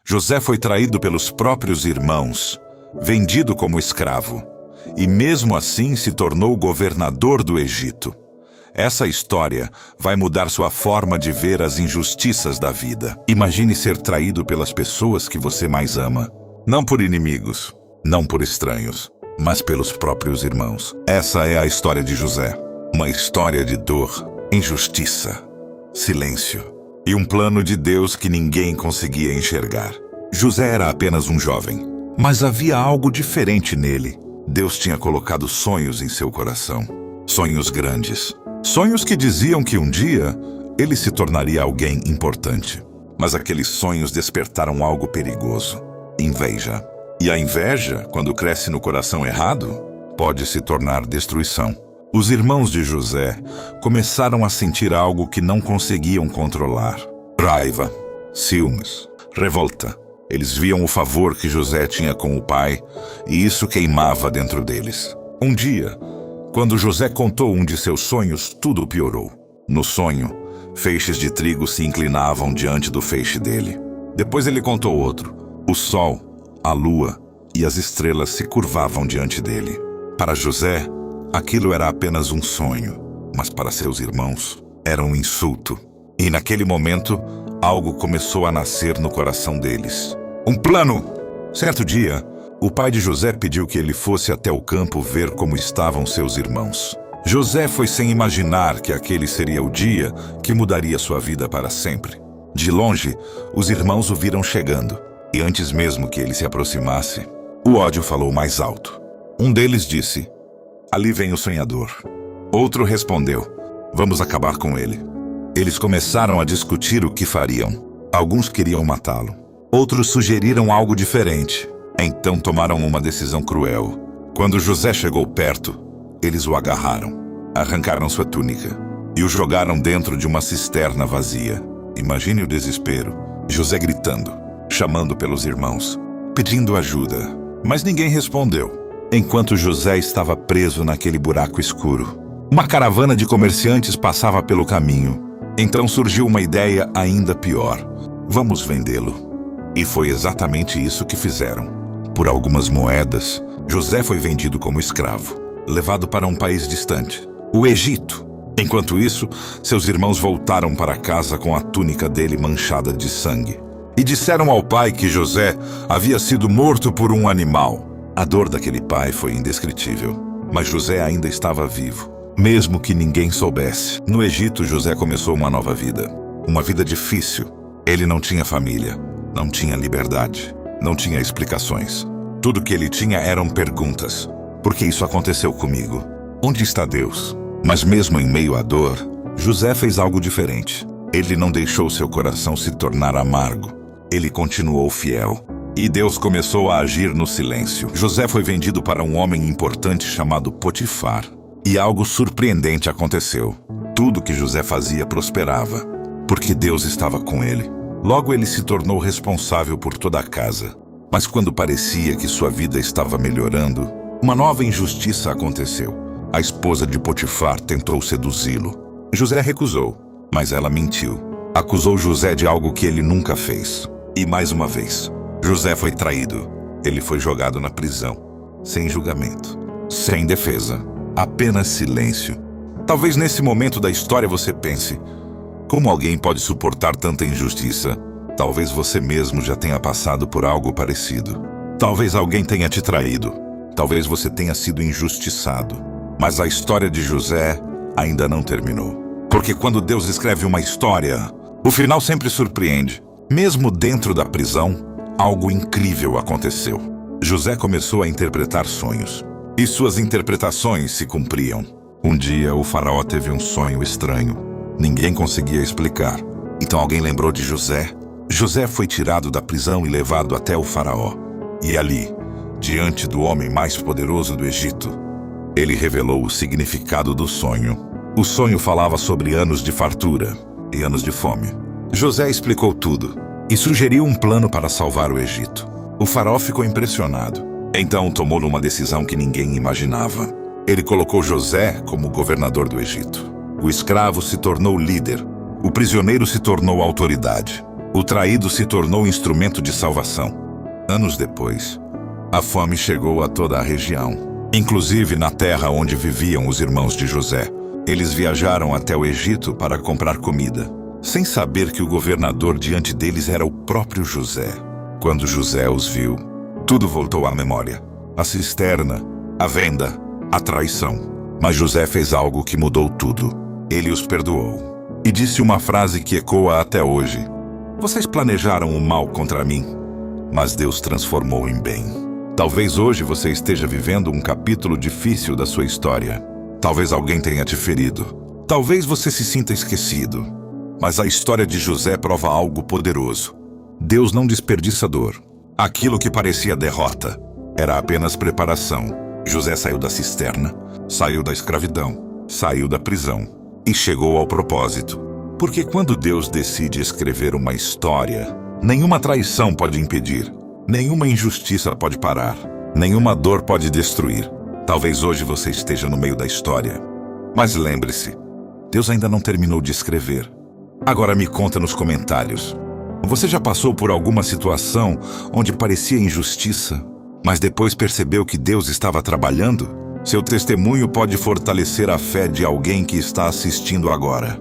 José foi traído pelos próprios irmãos, vendido como escravo, e mesmo assim se tornou governador do Egito. Essa história vai mudar sua forma de ver as injustiças da vida. Imagine ser traído pelas pessoas que você mais ama. Não por inimigos, não por estranhos, mas pelos próprios irmãos. Essa é a história de José. Uma história de dor, injustiça, silêncio e um plano de Deus que ninguém conseguia enxergar. José era apenas um jovem, mas havia algo diferente nele. Deus tinha colocado sonhos em seu coração. Sonhos grandes. Sonhos que diziam que um dia ele se tornaria alguém importante. Mas aqueles sonhos despertaram algo perigoso: inveja. E a inveja, quando cresce no coração errado, pode se tornar destruição. Os irmãos de José começaram a sentir algo que não conseguiam controlar: raiva, ciúmes, revolta. Eles viam o favor que José tinha com o pai, e isso queimava dentro deles. Um dia, quando José contou um de seus sonhos, tudo piorou. No sonho, feixes de trigo se inclinavam diante do feixe dele. Depois ele contou outro. O sol, a lua e as estrelas se curvavam diante dele. Para José, aquilo era apenas um sonho, mas para seus irmãos, era um insulto. E naquele momento, algo começou a nascer no coração deles. Um plano! Certo dia, o pai de José pediu que ele fosse até o campo ver como estavam seus irmãos. José foi sem imaginar que aquele seria o dia que mudaria sua vida para sempre. De longe, os irmãos o viram chegando, e antes mesmo que ele se aproximasse, o ódio falou mais alto. Um deles disse: "Ali vem o sonhador." Outro respondeu: "Vamos acabar com ele." Eles começaram a discutir o que fariam. Alguns queriam matá-lo. Outros sugeriram algo diferente. Então tomaram uma decisão cruel. Quando José chegou perto, eles o agarraram, arrancaram sua túnica e o jogaram dentro de uma cisterna vazia. Imagine o desespero. José gritando, chamando pelos irmãos, pedindo ajuda. Mas ninguém respondeu. Enquanto José estava preso naquele buraco escuro, uma caravana de comerciantes passava pelo caminho. Então surgiu uma ideia ainda pior: vamos vendê-lo. E foi exatamente isso que fizeram. Por algumas moedas, José foi vendido como escravo, levado para um país distante, o Egito. Enquanto isso, seus irmãos voltaram para casa com a túnica dele manchada de sangue. E disseram ao pai que José havia sido morto por um animal. A dor daquele pai foi indescritível, mas José ainda estava vivo, mesmo que ninguém soubesse. No Egito, José começou uma nova vida. Uma vida difícil. Ele não tinha família, não tinha liberdade, não tinha explicações. Tudo que ele tinha eram perguntas. Por que isso aconteceu comigo? Onde está Deus? Mas mesmo em meio à dor, José fez algo diferente. Ele não deixou seu coração se tornar amargo. Ele continuou fiel. E Deus começou a agir no silêncio. José foi vendido para um homem importante chamado Potifar. E algo surpreendente aconteceu. Tudo que José fazia prosperava, porque Deus estava com ele. Logo ele se tornou responsável por toda a casa. Mas quando parecia que sua vida estava melhorando, uma nova injustiça aconteceu. A esposa de Potifar tentou seduzi-lo. José recusou, mas ela mentiu. Acusou José de algo que ele nunca fez. E mais uma vez, José foi traído. Ele foi jogado na prisão, sem julgamento, sem defesa, apenas silêncio. Talvez nesse momento da história você pense: como alguém pode suportar tanta injustiça? Talvez você mesmo já tenha passado por algo parecido. Talvez alguém tenha te traído. Talvez você tenha sido injustiçado. Mas a história de José ainda não terminou. Porque quando Deus escreve uma história, o final sempre surpreende. Mesmo dentro da prisão, algo incrível aconteceu. José começou a interpretar sonhos. E suas interpretações se cumpriam. Um dia, o faraó teve um sonho estranho. Ninguém conseguia explicar. Então alguém lembrou de José. José foi tirado da prisão e levado até o faraó. E ali, diante do homem mais poderoso do Egito, ele revelou o significado do sonho. O sonho falava sobre anos de fartura e anos de fome. José explicou tudo e sugeriu um plano para salvar o Egito. O faraó ficou impressionado. Então tomou uma decisão que ninguém imaginava. Ele colocou José como governador do Egito. O escravo se tornou líder. O prisioneiro se tornou autoridade. O traído se tornou instrumento de salvação. Anos depois, a fome chegou a toda a região, inclusive na terra onde viviam os irmãos de José. Eles viajaram até o Egito para comprar comida, sem saber que o governador diante deles era o próprio José. Quando José os viu, tudo voltou à memória. A cisterna, a venda, a traição. Mas José fez algo que mudou tudo. Ele os perdoou e disse uma frase que ecoa até hoje: "Vocês planejaram o mal contra mim, mas Deus transformou em bem." Talvez hoje você esteja vivendo um capítulo difícil da sua história. Talvez alguém tenha te ferido. Talvez você se sinta esquecido. Mas a história de José prova algo poderoso. Deus não desperdiça dor. Aquilo que parecia derrota era apenas preparação. José saiu da cisterna, saiu da escravidão, saiu da prisão e chegou ao propósito. Porque quando Deus decide escrever uma história, nenhuma traição pode impedir, nenhuma injustiça pode parar, nenhuma dor pode destruir. Talvez hoje você esteja no meio da história, mas lembre-se, Deus ainda não terminou de escrever. Agora me conta nos comentários. Você já passou por alguma situação onde parecia injustiça, mas depois percebeu que Deus estava trabalhando? Seu testemunho pode fortalecer a fé de alguém que está assistindo agora.